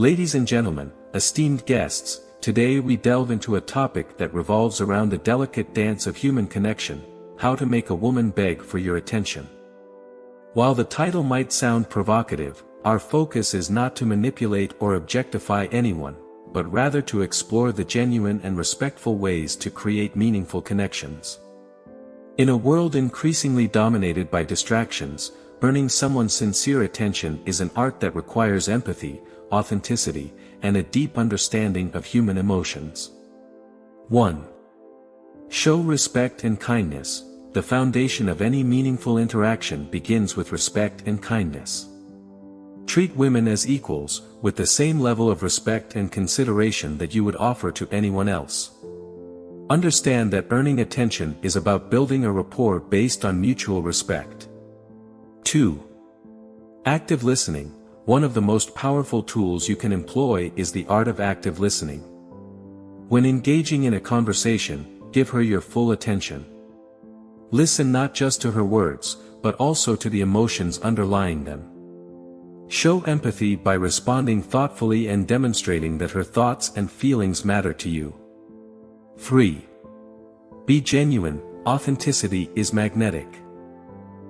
Ladies and gentlemen, esteemed guests, today we delve into a topic that revolves around the delicate dance of human connection: how to make a woman beg for your attention. While the title might sound provocative, our focus is not to manipulate or objectify anyone, but rather to explore the genuine and respectful ways to create meaningful connections. In a world increasingly dominated by distractions, earning someone's sincere attention is an art that requires empathy, authenticity, and a deep understanding of human emotions. 1. Show respect and kindness. The foundation of any meaningful interaction begins with respect and kindness. Treat women as equals, with the same level of respect and consideration that you would offer to anyone else. Understand that earning attention is about building a rapport based on mutual respect. 2. Active listening. One of the most powerful tools you can employ is the art of active listening. When engaging in a conversation, give her your full attention. Listen not just to her words, but also to the emotions underlying them. Show empathy by responding thoughtfully and demonstrating that her thoughts and feelings matter to you. 3. Be genuine. Authenticity is magnetic.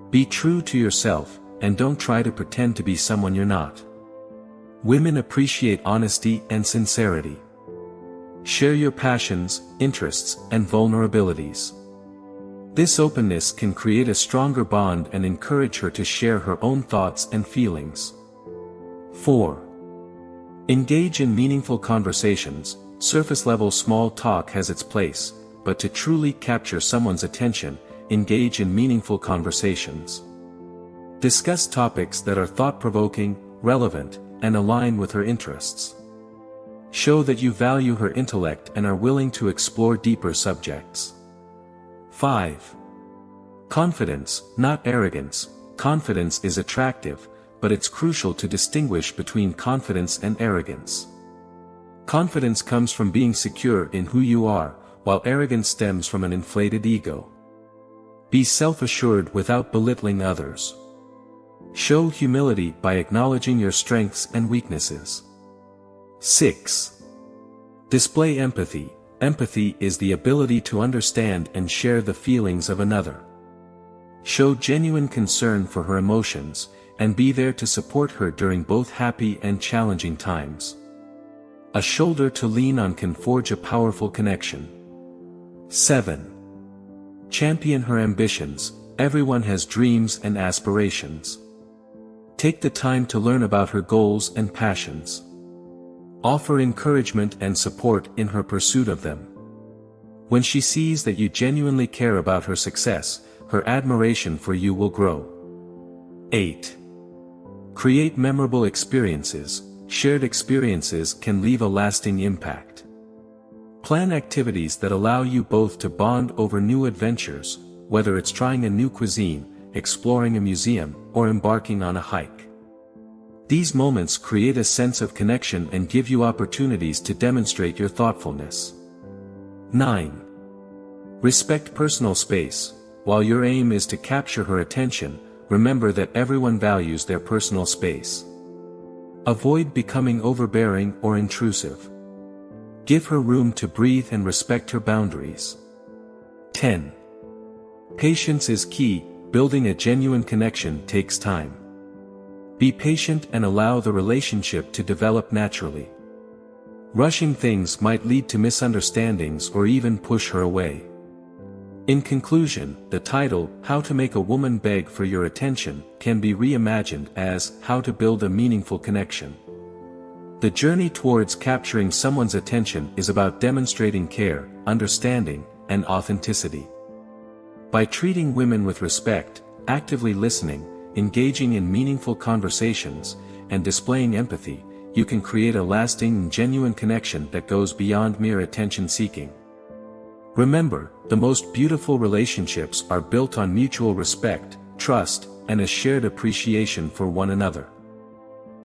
Be true to yourself, and don't try to pretend to be someone you're not. Women appreciate honesty and sincerity. Share your passions, interests, and vulnerabilities. This openness can create a stronger bond and encourage her to share her own thoughts and feelings. 4. Engage in meaningful conversations. Surface-level small talk has its place, but to truly capture someone's attention, engage in meaningful conversations. Discuss topics that are thought-provoking, relevant, and align with her interests. Show that you value her intellect and are willing to explore deeper subjects. 5. Confidence, not arrogance. Confidence is attractive, but it's crucial to distinguish between confidence and arrogance. Confidence comes from being secure in who you are, while arrogance stems from an inflated ego. Be self-assured without belittling others. Show humility by acknowledging your strengths and weaknesses. 6. Display empathy. Empathy is the ability to understand and share the feelings of another. Show genuine concern for her emotions, and be there to support her during both happy and challenging times. A shoulder to lean on can forge a powerful connection. 7. Champion her ambitions. Everyone has dreams and aspirations. Take the time to learn about her goals and passions. Offer encouragement and support in her pursuit of them. When she sees that you genuinely care about her success, her admiration for you will grow. 8. Create memorable experiences. Shared experiences can leave a lasting impact. Plan activities that allow you both to bond over new adventures, whether it's trying a new cuisine, exploring a museum, or embarking on a hike. These moments create a sense of connection and give you opportunities to demonstrate your thoughtfulness. 9. Respect personal space. While your aim is to capture her attention, remember that everyone values their personal space. Avoid becoming overbearing or intrusive. Give her room to breathe and respect her boundaries. 10. Patience is key. Building a genuine connection takes time. Be patient and allow the relationship to develop naturally. Rushing things might lead to misunderstandings or even push her away. In conclusion, the title, How to Make a Woman Beg for Your Attention, can be reimagined as How to Build a Meaningful Connection. The journey towards capturing someone's attention is about demonstrating care, understanding, and authenticity. By treating women with respect, actively listening, engaging in meaningful conversations, and displaying empathy, you can create a lasting and genuine connection that goes beyond mere attention-seeking. Remember, the most beautiful relationships are built on mutual respect, trust, and a shared appreciation for one another.